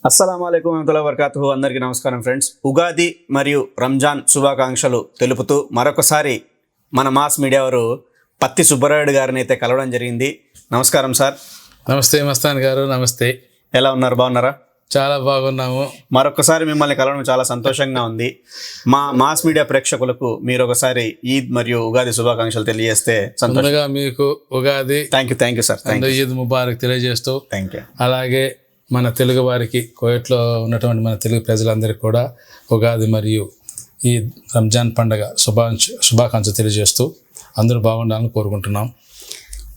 అస్సలాము అలైకుం వరహ్మతుల్లాహి వబరకాతుహు. అందరికీ నమస్కారం ఫ్రెండ్స్. ఉగాది మరియు రంజాన్ శుభాకాంక్షలు తెలుపుతూ మరొకసారి మన మాస్ మీడియా వారు పత్తి సుబ్బరాయుడు గారిని అయితే కలవడం జరిగింది. నమస్కారం సార్. నమస్తే మస్తాన్ గారు. నమస్తే. ఎలా ఉన్నారు? బాగున్నారా? చాలా బాగున్నాము. మరొకసారి మిమ్మల్ని కలవడం చాలా సంతోషంగా ఉంది. మా మాస్ మీడియా ప్రేక్షకులకు మీరు ఒకసారి ఈద్ మరియు ఉగాది శుభాకాంక్షలు తెలియజేస్తే సంతోషంగా. మీకు Ugadi thank you sir. Eid Mubarak తెలియజేస్తూ థ్యాంక్ యూ. అలాగే మన తెలుగు వారికి, కోయట్లో ఉన్నటువంటి మన తెలుగు ప్రజలందరికీ కూడా ఉగాది మరియు ఈ రంజాన్ పండుగ శుభాకాంక్షలు తెలియజేస్తూ అందరూ బాగుండాలని కోరుకుంటున్నాం.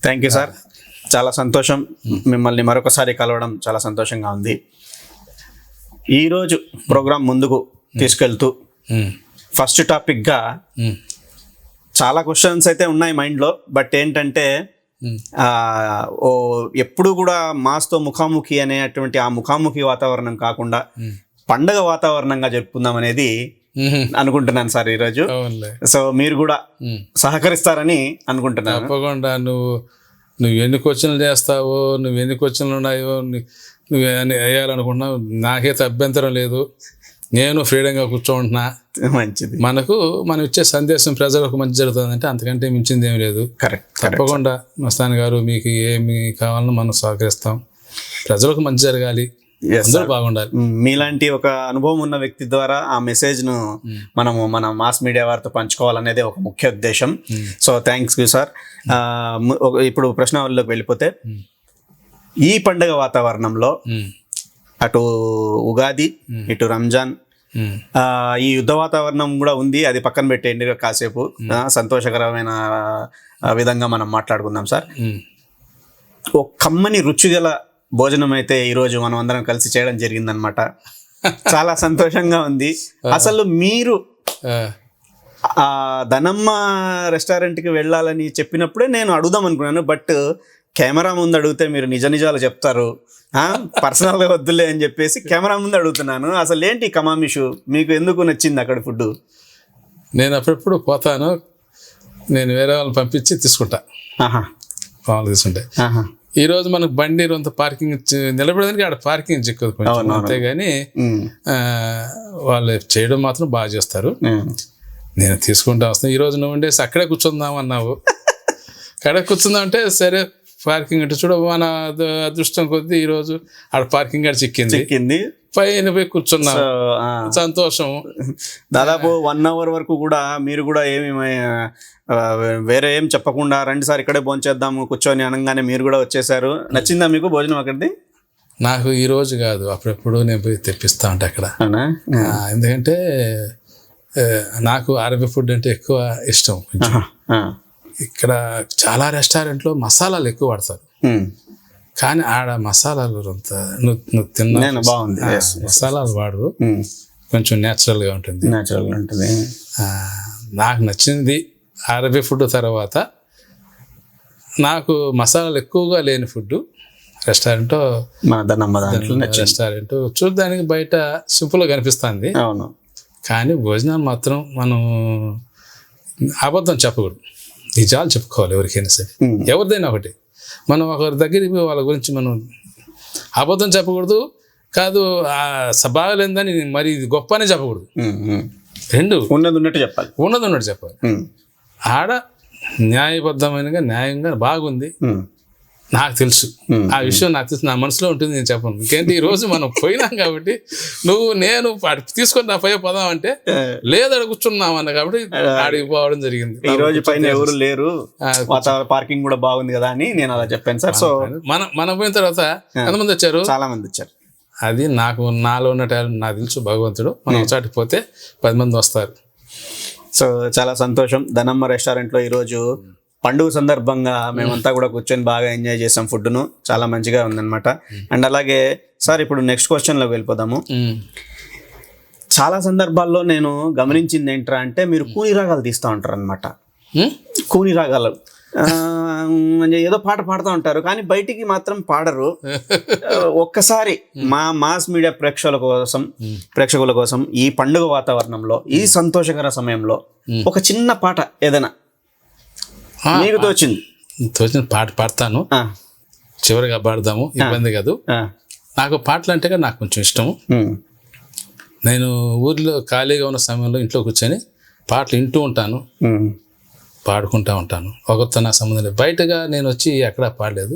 Thank you sir. చాలా సంతోషం మిమ్మల్ని మరొకసారి కలవడం చాలా సంతోషంగా ఉంది. ఈరోజు ప్రోగ్రాం ముందుకు తీసుకెళ్తూ ఫస్ట్ టాపిక్గా చాలా క్వశ్చన్స్ అయితే ఉన్నాయి మైండ్లో. బట్ ఏంటంటే ఎప్పుడు కూడా మాస్తో ముఖాముఖి అనేటువంటి ఆ ముఖాముఖి వాతావరణం కాకుండా పండగ వాతావరణంగా జరుపుకుందాం అనేది అనుకుంటున్నాను సార్ ఈరోజు. సో మీరు కూడా సహకరిస్తారని అనుకుంటున్నాను. తప్పకుండా. నువ్వు ఎన్ని క్వశ్చన్లు చేస్తావో, నువ్వు ఎన్ని క్వశ్చన్లు ఉన్నాయో నువ్వు వేయాలనుకుంటున్నావు, నాకైతే అభ్యంతరం లేదు. నేను ఫ్రీడంగా కూర్చోంటున్నా. మంచిది. మనం ఇచ్చే సందేశం ప్రజలకు మంచి జరుగుతుందంటే అంతకంటే మించింది ఏమి లేదు. కరెక్ట్. తప్పకుండా మస్తాన్ గారు, మీకు ఏమి కావాలన్నా మనం సహకరిస్తాం. ప్రజలకు మంచి జరగాలి, అందరూ బాగుండాలి. మీలాంటి ఒక అనుభవం ఉన్న వ్యక్తి ద్వారా ఆ మెసేజ్ను మనము మన మాస్ మీడియా వారితో పంచుకోవాలనేది ఒక ముఖ్య ఉద్దేశం. So thanks you sir. ఇప్పుడు ప్రశ్నలోకి వెళ్ళిపోతే, ఈ పండుగ వాతావరణంలో అటు ఉగాది ఇటు రంజాన్, ఈ యుద్ధ వాతావరణం కూడా ఉంది, అది పక్కన పెట్టేయండి కాసేపు. సంతోషకరమైన విధంగా మనం మాట్లాడుకుందాం సార్. ఒక కమ్మని రుచిగల భోజనం అయితే ఈరోజు మనం అందరం కలిసి చేయడం జరిగిందనమాట. చాలా సంతోషంగా ఉంది. అసలు మీరు ధనమ్మ రెస్టారెంట్కి వెళ్ళాలని చెప్పినప్పుడే నేను అడుగుదాం అనుకున్నాను. బట్ కెమెరా ముందు అడిగితే మీరు నిజాలు చెప్తారు, పర్సనల్గా వద్దులే అని చెప్పేసి కెమెరా ముందు అడుగుతున్నాను. అసలు ఏంటి కమామిషు, మీకు ఎందుకు నచ్చింది అక్కడ ఫుడ్? నేను అప్పుడప్పుడు పోతాను, నేను వేరే వాళ్ళని పంపించి తీసుకుంటా. తీసుకుంటే ఈరోజు మనకు బండి కొంత పార్కింగ్ నిలబడడానికి ఆడ పార్కింగ్ చిక్కదు కొంచెం, అంతేగాని వాళ్ళు చేయడం మాత్రం బాగా చేస్తారు. నేను తీసుకుంటా వస్తాను. ఈరోజు నువ్వు ఉండేసి అక్కడే కూర్చుందాం అన్నావు, అక్కడే కూర్చుందాం అంటే సరే పార్కింగ్ అంటే చూడ, మన అదృష్టం కొద్దీ ఈరోజు ఆడ పార్కింగ్ కూడా చిక్కింది. పైన పోయి కూర్చున్నాం, సంతోషం. దాదాపు 1 hour వరకు కూడా మీరు కూడా ఏమి వేరే ఏం చెప్పకుండా రండి సార్ ఇక్కడే భోంచేద్దాము కూర్చొని అనగానే మీరు కూడా వచ్చేసారు. నచ్చిందా మీకు భోజనం అక్కడిది? నాకు ఈ రోజు కాదు, అప్పుడెప్పుడు నేను పోయి తెప్పిస్తా ఉంటా అక్కడ. ఎందుకంటే నాకు అరబీ ఫుడ్ అంటే ఎక్కువ ఇష్టం కొంచెం. ఇక్కడ చాలా రెస్టారెంట్లో మసాలాలు ఎక్కువ వాడతారు, కానీ ఆడ మసాలాలు అంత నువ్వు తిన్నా బాగుంది, మసాలాలు వాడరు, కొంచెం న్యాచురల్గా ఉంటుంది. నాకు నచ్చింది అరబీ ఫుడ్. తర్వాత నాకు మసాలాలు ఎక్కువగా లేని ఫుడ్ రెస్టారెంట్ చూడడానికి బయట సింపుల్గా కనిపిస్తుంది, అవును, కానీ భోజనాలు మాత్రం మనం అబద్ధం చెప్పకూడదు, నిజాలు చెప్పుకోవాలి. ఎవరికైనా సరే, ఎవరిదైనా ఒకటి. మనం ఒకరి దగ్గరికి వాళ్ళ గురించి మనం అబద్ధం చెప్పకూడదు, కాదు బాగలేదని మరి ఇది గొప్ప అని చెప్పకూడదు. రెండు ఉన్నది ఉన్నట్టు చెప్పాలి. ఆడ న్యాయబద్ధమైనగా న్యాయంగా బాగుంది, నాకు తెలుసు. ఆ విషయం నాకు తెలుసు, నా మనసులో ఉంటుంది, నేను చెప్పను. ఇంకేంటి ఈ రోజు మనం పోయినాం కాబట్టి నేను తీసుకొని నా పై పోదాం అంటే లేదు, అక్కడ కూర్చున్నాం అన్న కాబట్టి ఆడికి పోవడం జరిగింది. ఈ రోజు పైన ఎవరు లేరు, పార్కింగ్ కూడా బాగుంది కదా అని నేను అలా చెప్పాను సార్. సో మనం పోయిన తర్వాత ఎంతమంది వచ్చారు? చాలా మంది వచ్చారు. అది నాలో ఉన్న టాలెంట్ నాకు తెలుసు. భగవంతుడు మనం ఒకసారి పోతే 10 మంది వస్తారు. సో చాలా సంతోషం. ధనమ్మ రెస్టారెంట్లో ఈరోజు పండుగ సందర్భంగా మేమంతా కూడా కూర్చొని బాగా ఎంజాయ్ చేసాం. ఫుడ్ను చాలా మంచిగా ఉందన్నమాట. అండ్ అలాగే సార్, ఇప్పుడు నెక్స్ట్ క్వశ్చన్లోకి వెళ్ళిపోదాము. చాలా సందర్భాల్లో నేను గమనించింది ఏంట్రా అంటే, మీరు కూని రాగాలు తీస్తూ ఉంటారు అనమాట. కూని రాగాలు ఏదో పాట పాడుతూ ఉంటారు, కానీ బయటికి మాత్రం పాడరు. ఒక్కసారి మా మాస్ మీడియా ప్రేక్షకుల కోసం ఈ పండుగ వాతావరణంలో, ఈ సంతోషకర సమయంలో ఒక చిన్న పాట ఏదైనా మీకు తోచిన పాట పాడతాను. చివరిగా పాడదాము, ఇబ్బంది కాదు. నాకు పాటలు అంటే నాకు కొంచెం ఇష్టం. నేను ఊర్లో ఖాళీగా ఉన్న సమయంలో ఇంట్లో కూర్చొని పాటలు వింటూ ఉంటాను, పాడుకుంటూ ఉంటాను. ఒకరితో నా సంబంధం లేదు. బయటగా నేను వచ్చి ఎక్కడా పాడలేదు.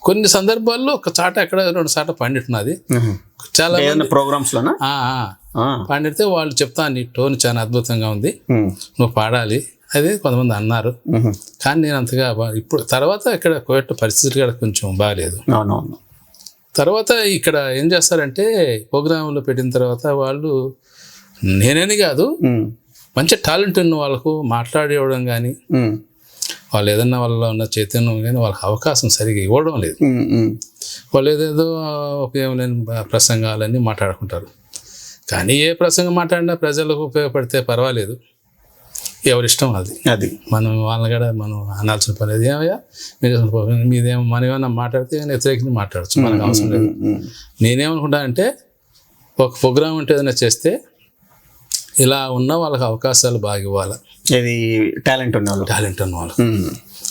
కొన్ని సందర్భాల్లో ఒక చాట ఎక్కడ 2 చాట పండిట్టున్నది. చాలా ప్రోగ్రామ్స్ లోనా పండితే వాళ్ళు చెప్తాను, నీ టోన్ చాలా అద్భుతంగా ఉంది, నువ్వు పాడాలి అది కొంతమంది అన్నారు. కానీ నేను అంతగా ఇప్పుడు తర్వాత ఇక్కడ కోయట్ పరిస్థితులు కూడా కొంచెం బాగాలేదు. తర్వాత ఇక్కడ ఏం చేస్తారంటే ప్రోగ్రాంలో పెట్టిన తర్వాత వాళ్ళు నేనేని కాదు, మంచి టాలెంట్ ఉన్న వాళ్ళకు మాట్లాడేవడం కానీ వాళ్ళు ఏదన్నా వాళ్ళలో ఉన్న చైతన్యం కానీ వాళ్ళకి అవకాశం సరిగా ఇవ్వడం లేదు. వాళ్ళు ఏదేదో ఉపయోగం లేని ప్రసంగాలన్నీ మాట్లాడుకుంటారు. కానీ ఏ ప్రసంగం మాట్లాడినా ప్రజలకు ఉపయోగపడితే పర్వాలేదు, ఎవరిష్టం అది. మనం వాళ్ళని కూడా మనం అనాల్సిన పని లేదు. ఏమయ్యా మీదేమో మనం ఏమన్నా మాట్లాడితే వ్యతిరేకంగా మాట్లాడచ్చు, మనకు అవసరం లేదు. నేనేమనుకుంటానంటే ఒక ప్రోగ్రామ్ అంటే ఏదైనా చేస్తే ఇలా ఉన్న వాళ్ళకి అవకాశాలు బాగా ఇవ్వాలి. ఇది టాలెంట్ ఉన్న వాళ్ళకి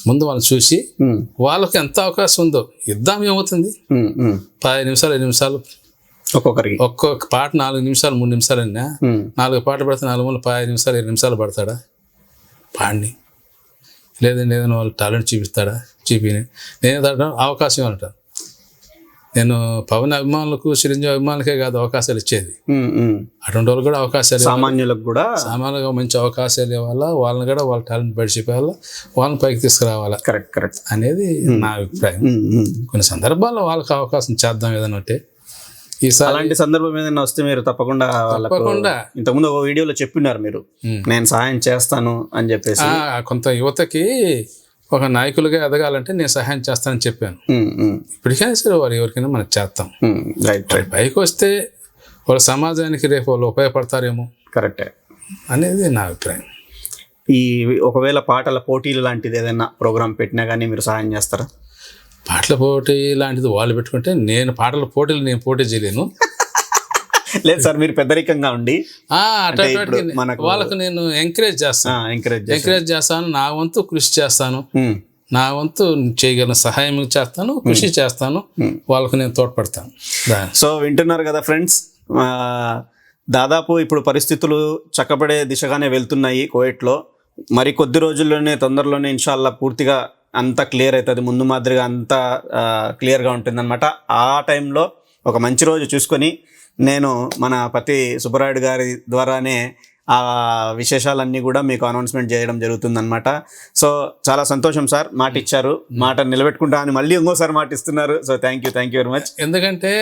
ముందు వాళ్ళని చూసి వాళ్ళకి ఎంత అవకాశం ఉందో ఇద్దాం. ఏమవుతుంది 10 నిమిషాలు 5 నిమిషాలు ఒక్కొక్కరికి, ఒక్కొక్క పాట 4 నిమిషాలు 3 నిమిషాలు అయినా 4 పాటలు పడితే 4 మూల 5 నిమిషాలు 7 నిమిషాలు పడతాడా పాడిని? లేదండి ఏదైనా వాళ్ళు టాలెంట్ చూపిస్తాడా? చూపిని నేను అవకాశం ఇవ్వాలంటాను. నేను పవన్ అభిమానులకు చిరంజీవి అభిమానులకే కాదు అవకాశాలు ఇచ్చేది, అటువంటి వాళ్ళు కూడా అవకాశాలు, సామాన్యులకు కూడా సామాన్యులుగా మంచి అవకాశాలు ఇవ్వాలా, వాళ్ళని కూడా వాళ్ళ టాలెంట్ బయట చెప్పాలా, వాళ్ళని పైకి తీసుకురావాలా. కరెక్ట్ అనేది నా అభిప్రాయం. కొన్ని సందర్భాల్లో వాళ్ళకి అవకాశం చేద్దాం ఏదైనా ఉంటే. ఈసారి అలాంటి సందర్భం ఏదైనా వస్తే మీరు తప్పకుండా ఇంతకుముందు ఒక వీడియోలో చెప్పినారు మీరు, నేను సహాయం చేస్తాను అని చెప్పేసి. కొంత యువతకి ఒక నాయకులుగా ఎదగాలంటే నేను సహాయం చేస్తానని చెప్పాను. ఇప్పటికైనా సరే వారు ఎవరికైనా మనకు చేస్తాం. పైకి వస్తే వాళ్ళ సమాజానికి రేపు వాళ్ళు ఉపయోగపడతారేమో. కరెక్టే అనేది నా అభిప్రాయం. ఈ ఒకవేళ పాటల పోటీలు లాంటిది ఏదైనా ప్రోగ్రామ్ పెట్టినా కానీ మీరు సహాయం చేస్తారా? పాటల పోటీ లాంటిది వాళ్ళు పెట్టుకుంటే నేను పాటల పోటీలు నేను పోటీ చేయలేను. లేదు సార్, మీరు పెద్దరికంగా ఉండి వాళ్ళకు నేను ఎంకరేజ్ చేస్తాను, నా వంతు కృషి చేస్తాను, నా వంతు చేయగలిగిన సహాయం చేస్తాను, కృషి చేస్తాను, వాళ్ళకు నేను తోడ్పడతాను. సో వింటున్నారు కదా ఫ్రెండ్స్, దాదాపు ఇప్పుడు పరిస్థితులు చక్కబడే దిశగానే వెళ్తున్నాయి కోయట్లో. మరి కొద్ది రోజుల్లోనే తొందరలోనే ఇన్షాల్లా పూర్తిగా అంతా క్లియర్ అవుతుంది, ముందు మాదిరిగా అంతా క్లియర్గా ఉంటుంది అనమాట. ఆ టైంలో ఒక మంచి రోజు చూసుకొని నేను మన పతి సుబ్బరాయుడు గారి ద్వారానే ఆ విశేషాలన్నీ కూడా మీకు అనౌన్స్మెంట్ చేయడం జరుగుతుందన్నమాట. సో చాలా సంతోషం సార్, మాట ఇచ్చారు, మాట నిలబెట్టుకుంటా అని మళ్ళీ ఇంకోసారి మాట ఇస్తున్నారు. So thank you very much. ఎందుకంటే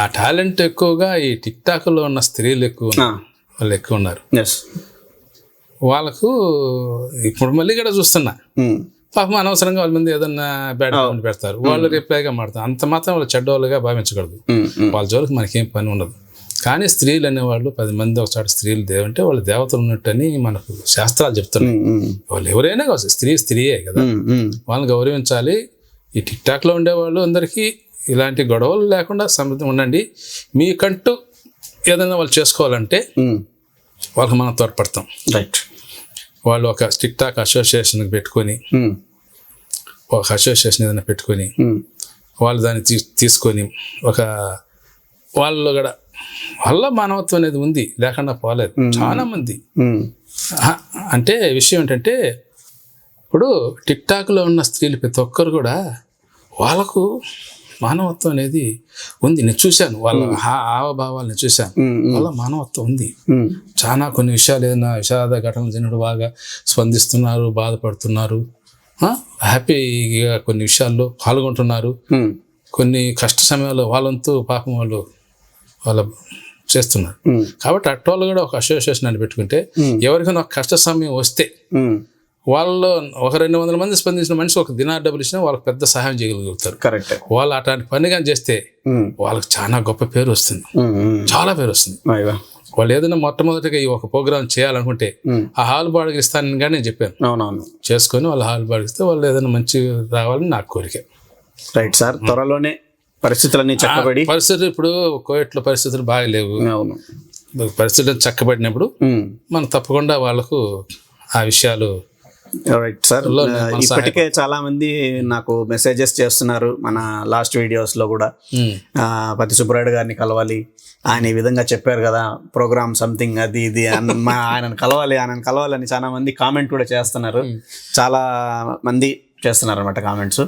ఆ టాలెంట్ ఎక్కువగా ఈ టిక్ టాక్లో ఉన్న స్త్రీలు వాళ్ళు ఎక్కువ ఉన్నారు. వాళ్ళకు ఇప్పుడు మళ్ళీ కూడా చూస్తున్నా పాపం అనవసరంగా వాళ్ళ మీద ఏదన్నా బ్యాడ్ కామెంట్ పెడతారు, వాళ్ళు రిప్లైగా మాడతారు. అంత మాత్రం వాళ్ళు చెడ్డవాళ్ళుగా భావించకూడదు, వాళ్ళ జోలికి మనకేం పని ఉండదు. కానీ స్త్రీలు అనేవాళ్ళు 10 మంది ఒక చోట స్త్రీలు దేవంటే వాళ్ళు దేవతలు ఉన్నట్టని మనకు శాస్త్రాలు చెప్తున్నాయి. వాళ్ళు ఎవరైనా కావచ్చు, స్త్రీయే కదా, వాళ్ళని గౌరవించాలి. ఈ టిక్ టాక్లో ఉండేవాళ్ళు అందరికీ ఇలాంటి గొడవలు లేకుండా సమృద్ధి ఉండండి. మీకంటూ ఏదైనా వాళ్ళు చేసుకోవాలంటే వాళ్ళకి మనం తోడ్పడతాం. రైట్. వాళ్ళు ఒక టిక్ టాక్ అసోసియేషన్ పెట్టుకొని, ఒక అసోసియేషన్ ఏదైనా పెట్టుకొని వాళ్ళు దాన్ని తీసుకొని ఒక వాళ్ళు కూడా వాళ్ళ మానవత్వం అనేది ఉంది, లేకుండా పోలేదు. చాలా మంది అంటే విషయం ఏంటంటే ఇప్పుడు టిక్ టాక్లో ఉన్న స్త్రీలు ప్రతి ఒక్కరు కూడా వాళ్ళకు మానవత్వం అనేది ఉంది. నేను చూశాను, వాళ్ళ హావభావాలు నేను చూశాను, వాళ్ళ మానవత్వం ఉంది. చాలా కొన్ని విషయాలు ఏదైనా విషాద ఘటనలు జరిగినప్పుడు బాగా స్పందిస్తున్నారు, బాధపడుతున్నారు, హ్యాపీగా కొన్ని విషయాల్లో పాల్గొంటున్నారు. కొన్ని కష్ట సమయాల్లో వాళ్ళంతూ పాపం వాళ్ళు చేస్తున్నారు. కాబట్టి అట్టోళ్ళు కూడా ఒక అసోసియేషన్ అని పెట్టుకుంటే ఎవరికైనా ఒక కష్ట సమయం వస్తే వాళ్ళు ఒక 200 మంది స్పందించిన మనిషి ఒక దినార్ డబ్బులు ఇచ్చినా వాళ్ళకి పెద్ద సహాయం చేయగలుగుతారు. కరెక్ట్. వాళ్ళు అట్లాంటి పని కానీ చేస్తే వాళ్ళకి చాలా గొప్ప పేరు వస్తుంది, చాలా పేరు వస్తుంది. వాళ్ళు ఏదైనా మొట్టమొదటిగా ఈ ఒక ప్రోగ్రామ్ చేయాలనుకుంటే ఆ హాల్ బాడికి ఇస్తానని కానీ నేను చెప్పాను. చేసుకొని వాళ్ళు హాల్ బాడిగిస్తే వాళ్ళు ఏదైనా మంచి రావాలని నాకు కోరిక. రైట్ సార్, త్వరలోనే పరిస్థితులన్నీ చక్కబడి, పరిస్థితులు ఇప్పుడు కోయట్లో పరిస్థితులు బాగలేవు. పరిస్థితులు చక్కబడినప్పుడు మనం తప్పకుండా వాళ్ళకు ఆ విషయాలు రైట్ సార్. ఇప్పటికే చాలా మంది నాకు మెసేజెస్ చేస్తున్నారు మన లాస్ట్ వీడియోస్ లో కూడా. పతి సుబ్బరాయుడు గారిని కలవాలి, ఆయన ఈ విధంగా చెప్పారు కదా ప్రోగ్రామ్ సంథింగ్ అది ఇది ఆయనను కలవాలని చాలా మంది కామెంట్ కూడా చేస్తున్నారు. చాలా మంది చేస్తున్నారు అనమాట కామెంట్స్.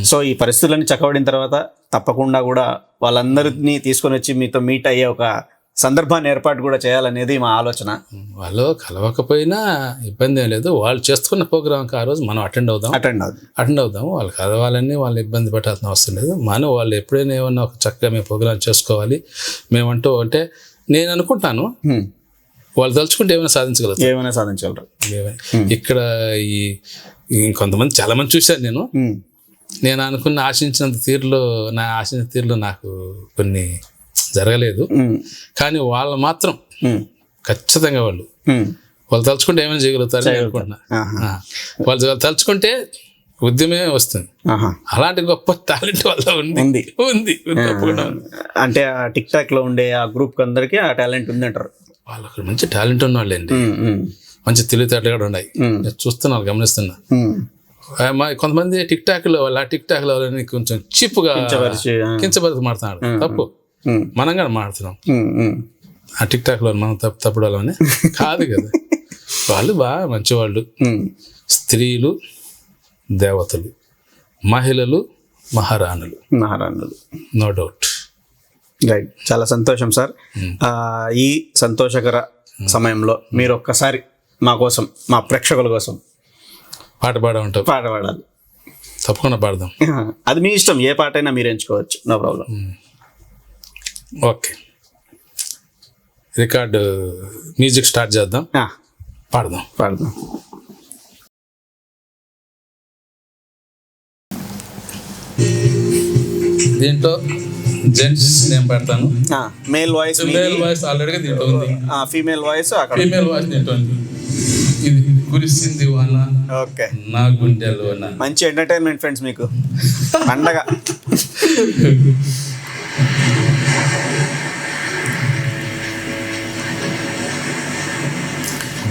సో ఈ పరిస్థితులన్నీ చక్కబడిన తర్వాత తప్పకుండా కూడా వాళ్ళందరినీ తీసుకొని వచ్చి మీతో మీట్ అయ్యే ఒక సందర్భాన్ని ఏర్పాటు కూడా చేయాలనేది మా ఆలోచన. వాళ్ళు కలవకపోయినా ఇబ్బంది ఏం లేదు, వాళ్ళు చేస్తున్న ప్రోగ్రామ్కి ఆ రోజు మనం అటెండ్ అవుదాము. వాళ్ళు కలవాలని వాళ్ళు ఇబ్బంది పెట్టాల్సిన అవసరం లేదు. మనం వాళ్ళు ఎప్పుడైనా ఏమన్నా ఒక చక్కగా మేము ప్రోగ్రామ్ చేసుకోవాలి మేమంటూ అంటే నేను అనుకుంటాను వాళ్ళు తలుచుకుంటే ఏమైనా సాధించగలరు. ఇక్కడ ఇంకొంతమంది చాలా మంది చూశాను నేను అనుకున్న ఆశించిన తీరులో నాకు కొన్ని జరగలేదు. కానీ వాళ్ళు మాత్రం ఖచ్చితంగా వాళ్ళు తలుచుకుంటే ఏమైనా చేయగలుగుతారు అనుకుంటున్నా. వాళ్ళు తలుచుకుంటే ఉద్యమే వస్తుంది. అలాంటి గొప్ప టాలెంట్ వల్ల ఉంది. అంటే ఆ టిక్ టాక్ లో ఉండే ఆ గ్రూప్ అందరికి ఆ టాలెంట్ ఉంది అంటారు. వాళ్ళకి మంచి టాలెంట్ ఉన్న వాళ్ళండి, మంచి తెలివితేటలు కూడా ఉన్నాయి. చూస్తున్నారు, గమనిస్తున్నా. కొంతమంది టిక్ టాక్ లో వాళ్ళని కొంచెం చీప్గా కించపరిచి మాడుతున్నాడు. తప్పు, మనం కూడా మాడుతున్నాం. ఆ టిక్ టాక్ లో మనం తప్పుడు వాళ్ళని కాదు కదా. వాళ్ళు బాగా మంచివాళ్ళు. స్త్రీలు దేవతలు, మహిళలు మహారాణులు, నో డౌట్. రైట్, చాలా సంతోషం సార్. ఈ సంతోషకర సమయంలో మీరు ఒక్కసారి మా కోసం, మా ప్రేక్షకుల కోసం పాట పాడాలి. తప్పకుండా పాడదాం. అది మీ ఇష్టం, ఏ పాట అయినా మీరు ఎంచుకోవచ్చు, no problem. Okay, record music start చేద్దాం, పాడదాం. దీంట్లో జెంట్స్ నేను పెడతాను. మేల్ వాయిస్ ఆల్రెడీగా దీంట్లో ఉంది. ఫీమేల్ వాయిస్ దీంట్లో ఉంది. ఇది కురిసింది వాన ఓకే నా గుండెలో. మంచి ఎంటర్టైన్మెంట్ ఫ్రెండ్స్ మీకు పండగ.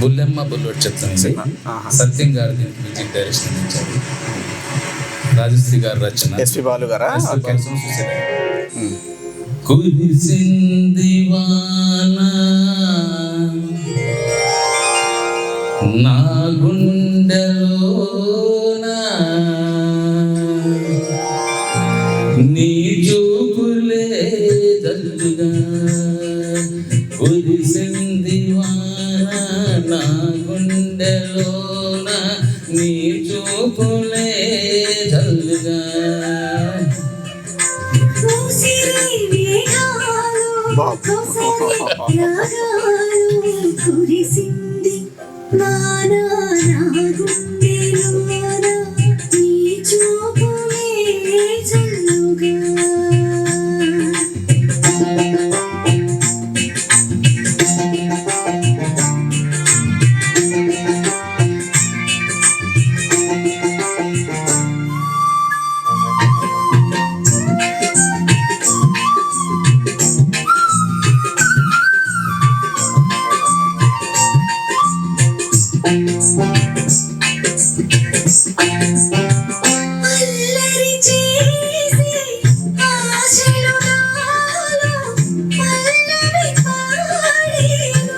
బుల్లెమ్మ బుల్లెట్ చెప్తాను. సత్యం గారు దీనికి మ్యూజిక్ డైరెక్షన్ అందించారు. రాజశ్రీ గారు రచన, ఎస్పి బాలు గారా. కురిసింది వాన నా గుండెలోన నీ చూపులే జల్లుగా. కురిసింది వాన నా గుండెలోన నీ చూపులే జల్లుగా. కురిసింది వాన నా గుండెలోన నీ చూపులే జల్లుగా. అల్లరి చేసి ఆశలు నాలో పల్లవి పాడేను.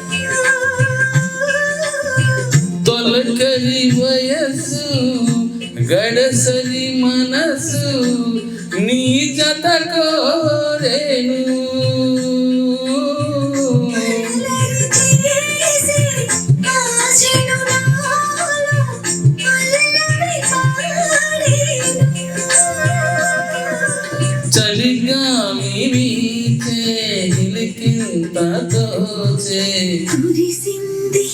తొలకరి వయస్సు గడసరి మనసు నీ జత కోరేను. చలిగాలి వీచే హిలికింత తోచే. కురిసింది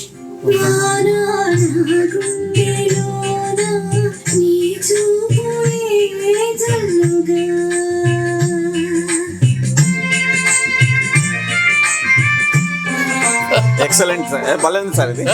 వాన నా గుండెలోన నీ చూపులే జల్లుగా. ఎక్సలెంట్ సార్, భలే ఉంది సార్ ఇది.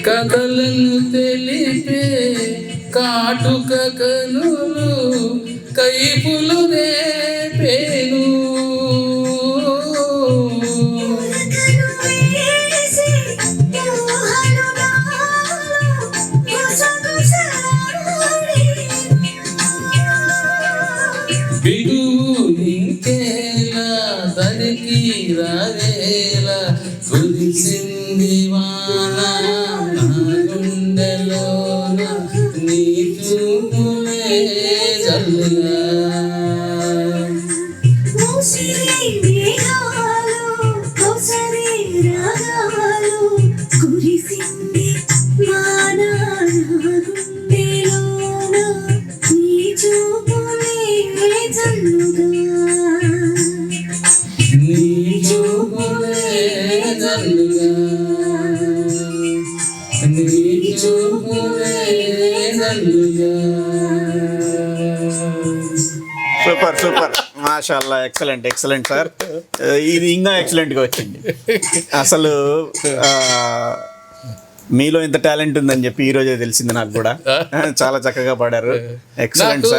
కథలను తెలిపే కాటుక కనులు కైపులు రేపేను. వేసి ఊహలు నాలో గుసగుసలాడేను. బిగువు ఇంకేలా దరికి రావేలా కురిసింది వాన నా గుండెలోన నీ చూపులే జల్లుగా. మోసిరి మేఘాలు కోసరి రాగాలు కురిసింది వాన నా గుండెలోన నీ చూపులే జల్లుగా. నీ చూపులే జల్లుగా. నీ చూపులే జల్లుగా. సూపర్ సూపర్ మాషాల్లా ఎక్సలెంట్ ఎక్సలెంట్ సార్. ఇది ఇంకా ఎక్సలెంట్గా వచ్చింది అసలు. మీలో ఇంత టాలెంట్ ఉందని చెప్పి ఈ రోజే తెలిసింది నాకు కూడా. చాలా చక్కగా పాడారు, ఎక్సలెంట్ నాకు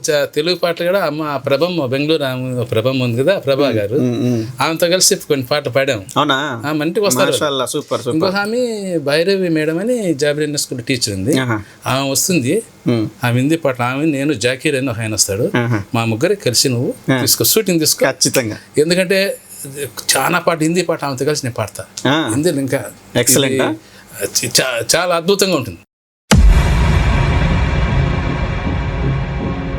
సార్. తెలుగు పాటలు కూడా అమ్మ ప్రభమ్మ బెంగళూరు ప్రభమ్మ ఉంది కదా, ప్రభా గారు, ఆమెతో కలిసి కొన్ని పాటలు పాడాము. అవునా? ఆమె ఇంటికి వస్తారు. మాషాల్లా సూపర్ సూపర్. ఇంకొక ఆమె భైరవి మేడం అని జాబిరియన్ స్కూల్ టీచర్ ఉంది, ఆమె వస్తుంది. ఆమె హిందీ పాటలు, ఆమె నేను జాకీర్ అని ఒక ఆయన వస్తాడు, మా ముగ్గురే కలిసి నువ్వు తీసుకో షూటింగ్ తీసుకో. ఖచ్చితంగా. ఎందుకంటే చాలా పాట హిందీ పాట ఆమెతో కలిసి నేను పాడతా. హిందీలో ఇంకా ఎక్సలెంట్. చాలా అద్భుతంగా ఉంటుంది.